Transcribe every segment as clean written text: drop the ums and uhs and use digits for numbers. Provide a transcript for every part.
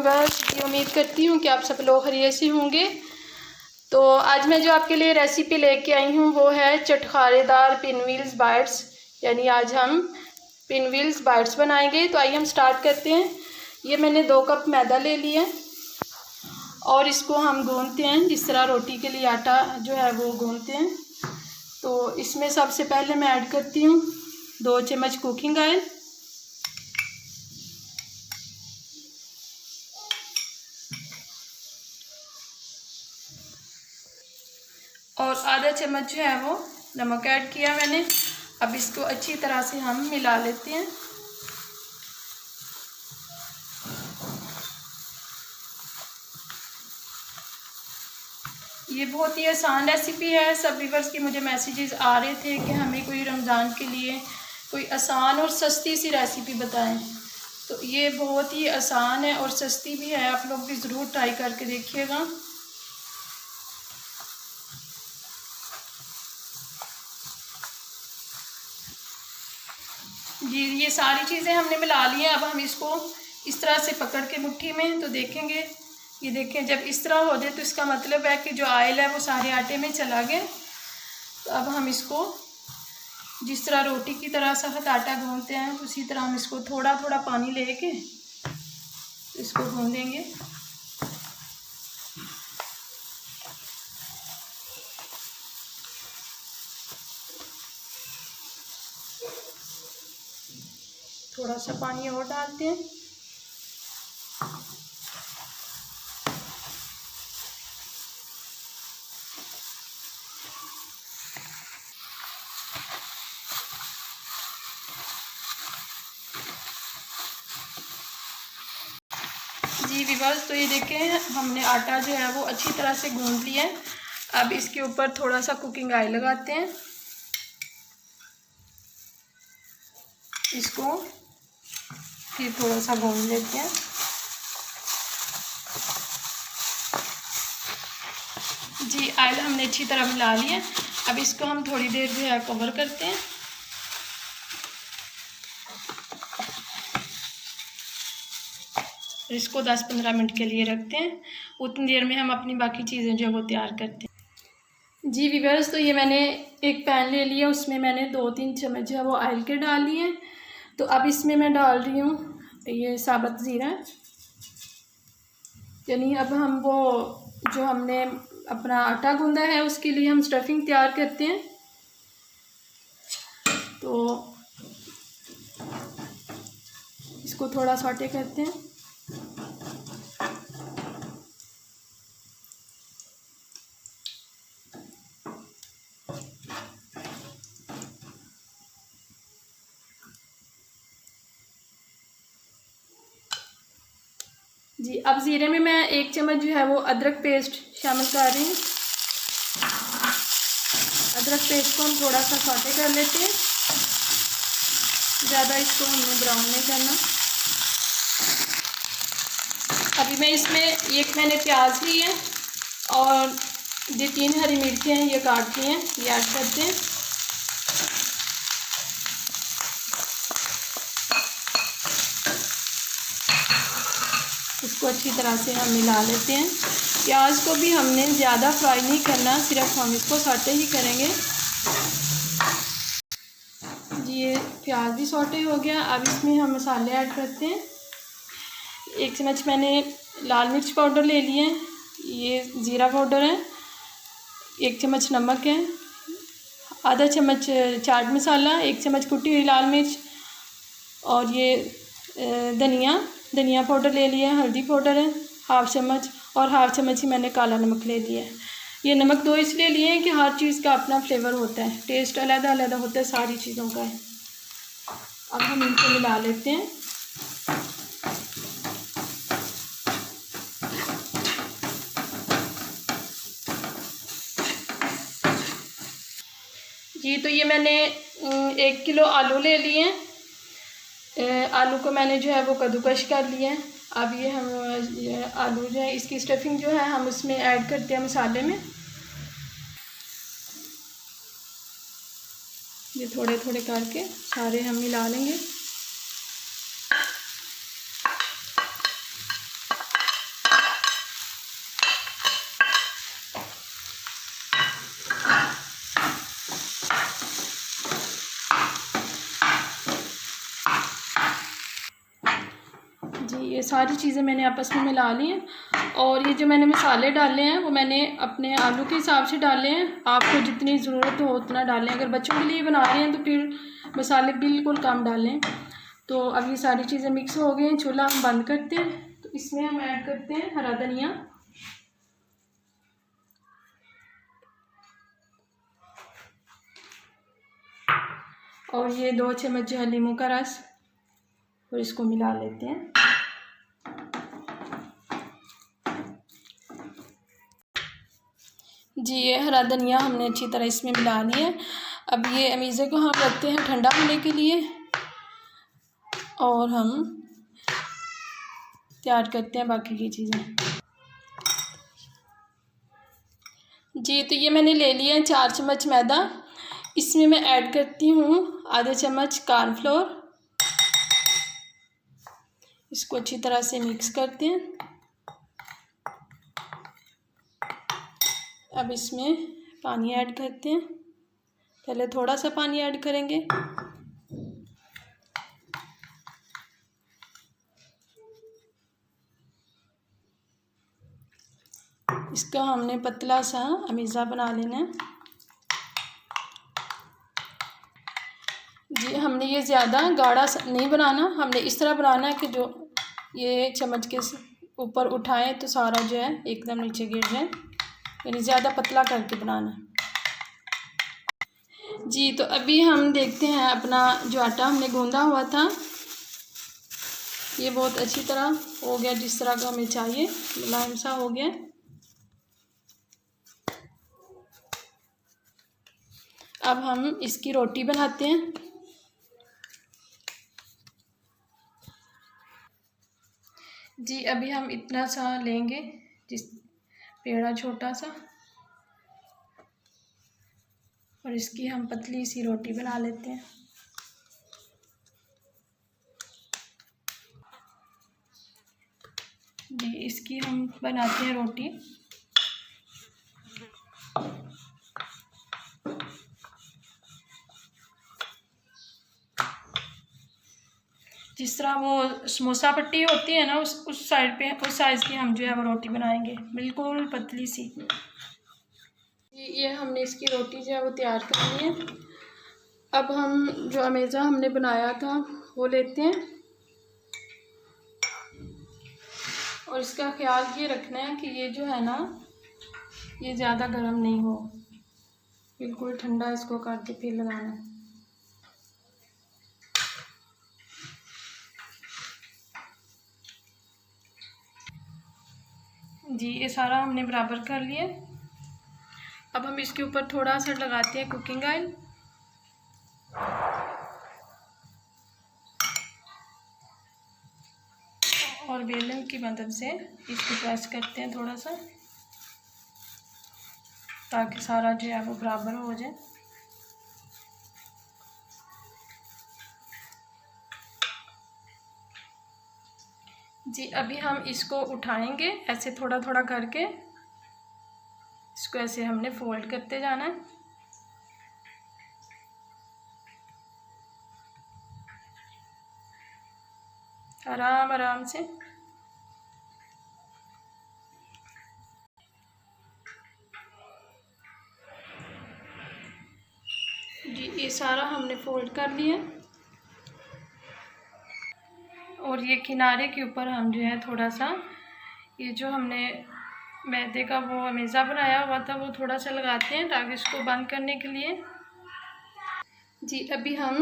Viewers, ये उम्मीद करती हूँ कि आप सब लोग खैरियत से होंगे। तो आज मैं जो आपके लिए रेसिपी लेके आई हूँ वो है चटखारेदार पिनव्हील्स बाइट्स। यानी आज हम पिनव्हील्स बाइट्स बनाएंगे। तो आइए हम स्टार्ट करते हैं। ये मैंने 2 कप मैदा ले लिया और इसको हम गूंथते हैं जिस तरह रोटी के लिए आटा जो है वो गूंथते हैं। तो इसमें सबसे पहले मैं ऐड करती हूँ 2 चम्मच कुकिंग ऑयल और आधा चम्मच जो है वो नमक ऐड किया मैंने। अब इसको अच्छी तरह से हम मिला लेते हैं। ये बहुत ही आसान रेसिपी है। सब व्यूअर्स के मुझे मैसेजेस आ रहे थे कि हमें कोई रमज़ान के लिए कोई आसान और सस्ती सी रेसिपी बताएं। तो ये बहुत ही आसान है और सस्ती भी है। आप लोग भी ज़रूर ट्राई करके देखिएगा। जी, ये सारी चीज़ें हमने मिला ली हैं। अब हम इसको इस तरह से पकड़ के मुट्ठी में तो देखेंगे, ये देखें, जब इस तरह हो जाए तो इसका मतलब है कि जो ऑयल है वो सारे आटे में चला गया। तो अब हम इसको जिस तरह रोटी की तरह सख्त आटा गूंथते हैं उसी तरह हम इसको थोड़ा थोड़ा पानी लेके इसको गूंदेंगे। थोड़ा सा पानी और डालते हैं। जी व्यूअर्स, तो ये देखें हमने आटा जो है वो अच्छी तरह से गूंद लिया है। अब इसके ऊपर थोड़ा सा कुकिंग ऑयल लगाते हैं। इसको फिर थोड़ा सा गूंद लेते हैं। जी, ऑयल हमने अच्छी तरह मिला लिया। अब इसको हम थोड़ी देर जो है कवर करते हैं। इसको 10-15 मिनट के लिए रखते हैं। उतनी देर में हम अपनी बाकी चीज़ें जो है वो तैयार करते हैं। जी व्यूअर्स, तो ये मैंने एक पैन ले लिया, उसमें मैंने 2-3 चम्मच जो है वो ऑयल के डाल लिए। तो अब इसमें मैं डाल रही हूँ ये साबुत ज़ीरा। यानी अब हम वो जो हमने अपना आटा गूंदा है उसके लिए हम स्टफिंग तैयार करते हैं। तो इसको थोड़ा सौटे करते हैं। जी, अब ज़ीरे में मैं 1 चम्मच जो है वो अदरक पेस्ट शामिल कर रही हूँ। अदरक पेस्ट को हम थोड़ा सा सौटे कर लेते हैं। ज़्यादा इसको हमने ब्राउन नहीं करना। अभी मैं इसमें एक मैंने प्याज ली है और ये 3 हरी मिर्चें हैं, ये काट ली हैं, ये ऐड करते हैं। इसको अच्छी तरह से हम मिला लेते हैं। प्याज को भी हमने ज़्यादा फ्राई नहीं करना, सिर्फ हम इसको सौटे ही करेंगे। जी, ये प्याज भी सौटे हो गया। अब इसमें हम मसाले ऐड करते हैं। 1 चम्मच मैंने लाल मिर्च पाउडर ले लिए हैं, ये ज़ीरा पाउडर है, 1 चम्मच नमक है, आधा चम्मच चाट मसाला, 1 चम्मच कुटी हुई लाल मिर्च और ये धनिया पाउडर ले लिया है, हल्दी पाउडर है 1/2 चम्मच और 1/2 चम्मच ही मैंने काला नमक ले लिया है। ये नमक 2 इसलिए लिए हैं कि हर चीज़ का अपना फ्लेवर होता है, टेस्ट अलग अलग होता है सारी चीज़ों का है। अब हम इनको मिला लेते हैं। जी, तो ये मैंने 1 किलो आलू ले लिए हैं। आलू को मैंने जो है वो कद्दूकश कर लिया है। अब ये हम आलू जो है इसकी स्टफिंग जो है हम उसमें ऐड करते हैं मसाले में। ये थोड़े थोड़े करके सारे हम मिला लेंगे। सारी चीज़ें मैंने आपस में मिला ली हैं। और ये जो मैंने मसाले डाले हैं वो मैंने अपने आलू के हिसाब से डाले हैं। आपको जितनी ज़रूरत हो उतना डालें। अगर बच्चों के लिए बना रहे हैं तो फिर मसाले बिल्कुल कम डालें। तो अब ये सारी चीज़ें मिक्स हो गई हैं। चूल्हा हम बंद करते हैं। तो इसमें हम ऐड करते हैं हरा धनिया, और ये 2 चम्मच जो है नींबू का रस, और इसको मिला लेते हैं। जी ये हरा धनिया हमने अच्छी तरह इसमें मिला लिया है। अब ये अमीज़े को हम रखते हैं ठंडा होने के लिए और हम तैयार करते हैं बाकी की चीज़ें। जी तो ये मैंने ले लिया है 4 चम्मच मैदा। इसमें मैं ऐड करती हूँ आधे चम्मच कॉर्नफ्लोर। इसको अच्छी तरह से मिक्स करते हैं। अब इसमें पानी ऐड करते हैं। पहले थोड़ा सा पानी ऐड करेंगे। इसका हमने पतला सा अमीज़ा बना लेना है। जी हमने ये ज़्यादा गाढ़ा नहीं बनाना, हमने इस तरह बनाना है कि जो ये चम्मच के ऊपर उठाएं तो सारा जो है एकदम नीचे गिर जाए, यानी ज़्यादा पतला करके बनाना है। जी तो अभी हम देखते हैं अपना जो आटा हमने गूंदा हुआ था ये बहुत अच्छी तरह हो गया, जिस तरह का हमें चाहिए, मुलायम सा हो गया। अब हम इसकी रोटी बनाते हैं। जी अभी हम इतना सा लेंगे, जिस पेड़ा छोटा सा, और इसकी हम पतली सी रोटी बना लेते हैं। जी इसकी हम बनाते हैं रोटी। जिस तरह वो समोसा पट्टी होती है ना, उस साइड पे उस साइज़ की हम जो है वो रोटी बनाएंगे, बिल्कुल पतली सी। ये हमने इसकी रोटी जो है वो तैयार करनी है। अब हम जो अमेज़ा हमने बनाया था वो लेते हैं और इसका ख्याल ये रखना है कि ये जो है ना ये ज़्यादा गर्म नहीं हो, बिल्कुल ठंडा इसको करके फिर लगाना है। जी ये सारा हमने बराबर कर लिया। अब हम इसके ऊपर थोड़ा सा लगाते हैं कुकिंग ऑयल। और बेलन की मदद से इसको प्रेस करते हैं थोड़ा सा, ताकि सारा जो है वो बराबर हो जाए। जी अभी हम इसको उठाएंगे ऐसे थोड़ा थोड़ा करके, इसको ऐसे हमने फोल्ड करते जाना है। आराम आराम से। जी ये सारा हमने फोल्ड कर लिया और ये किनारे के ऊपर हम जो है थोड़ा सा ये जो हमने मैदे का वो अमेज़ा बनाया हुआ था वो थोड़ा सा लगाते हैं, ताकि इसको बंद करने के लिए। जी अभी हम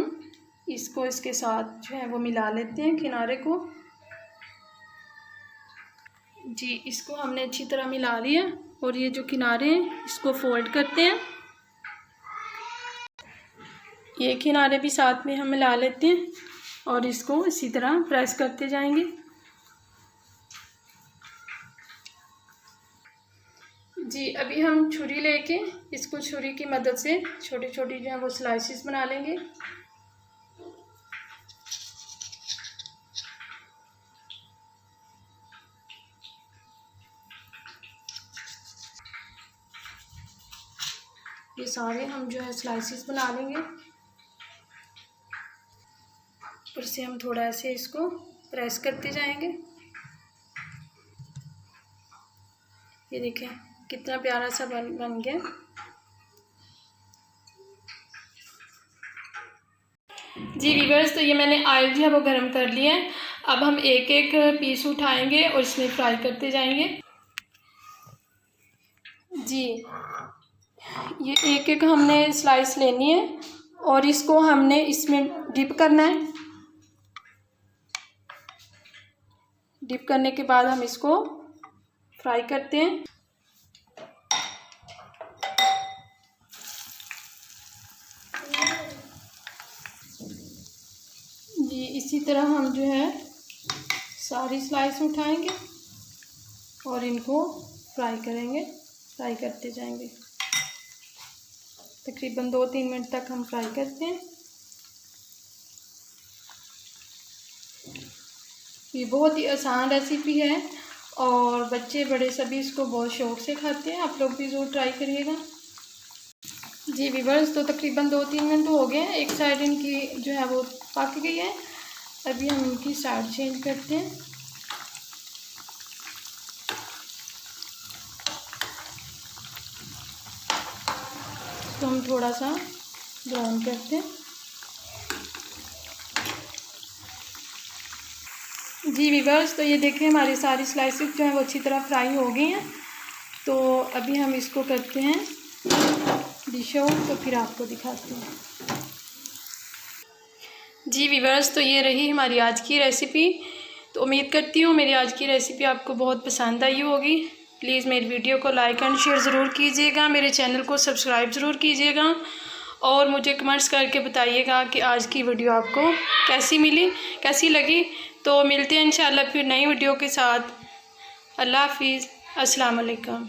इसको इसके साथ जो है वो मिला लेते हैं किनारे को। जी इसको हमने अच्छी तरह मिला लिया और ये जो किनारे हैं इसको फोल्ड करते हैं। ये किनारे भी साथ में हम मिला लेते हैं और इसको इसी तरह प्रेस करते जाएंगे। जी अभी हम छुरी लेके इसको छुरी की मदद से छोटी छोटी जो है वो स्लाइसेस बना लेंगे। ये सारे हम जो है स्लाइसेस बना लेंगे। फिर से हम थोड़ा ऐसे इसको प्रेस करते जाएंगे। ये देखें कितना प्यारा सा बन गया। जी व्यूअर्स, तो ये मैंने ऑयल जो है वो गर्म कर लिया है। अब हम एक एक पीस उठाएंगे और इसमें फ्राई करते जाएंगे। जी ये एक एक हमने स्लाइस लेनी है और इसको हमने इसमें डिप करना है। डिप करने के बाद हम इसको फ्राई करते हैं। जी इसी तरह हम जो है सारी स्लाइस उठाएंगे और इनको फ्राई करेंगे, फ्राई करते जाएंगे। तकरीबन 2-3 मिनट तक हम फ्राई करते हैं। ये बहुत ही आसान रेसिपी है और बच्चे बड़े सभी इसको बहुत शौक़ से खाते हैं। आप लोग भी ज़रूर ट्राई करिएगा। जी व्यूअर्स, तो तकरीबन 2-3 मिनट हो गए हैं। एक साइड इनकी जो है वो पक गई है। अभी हम इनकी साइड चेंज करते हैं। तो हम थोड़ा सा ब्राउन करते हैं। जी व्यूअर्स, तो ये देखें हमारी सारी स्लाइसेस जो हैं वो अच्छी तरह फ्राई हो गई हैं। तो अभी हम इसको करते हैं डिश आउट, तो फिर आपको दिखाते हैं। जी व्यूअर्स, तो ये रही हमारी आज की रेसिपी। तो उम्मीद करती हूँ मेरी आज की रेसिपी आपको बहुत पसंद आई होगी। प्लीज़ मेरी वीडियो को लाइक एंड शेयर ज़रूर कीजिएगा, मेरे चैनल को सब्सक्राइब ज़रूर कीजिएगा और मुझे कमेंट्स करके बताइएगा कि आज की वीडियो आपको कैसी लगी। तो मिलते हैं इंशाल्लाह फिर नई वीडियो के साथ। अल्लाह हाफिज़, अस्सलाम वालेकुम।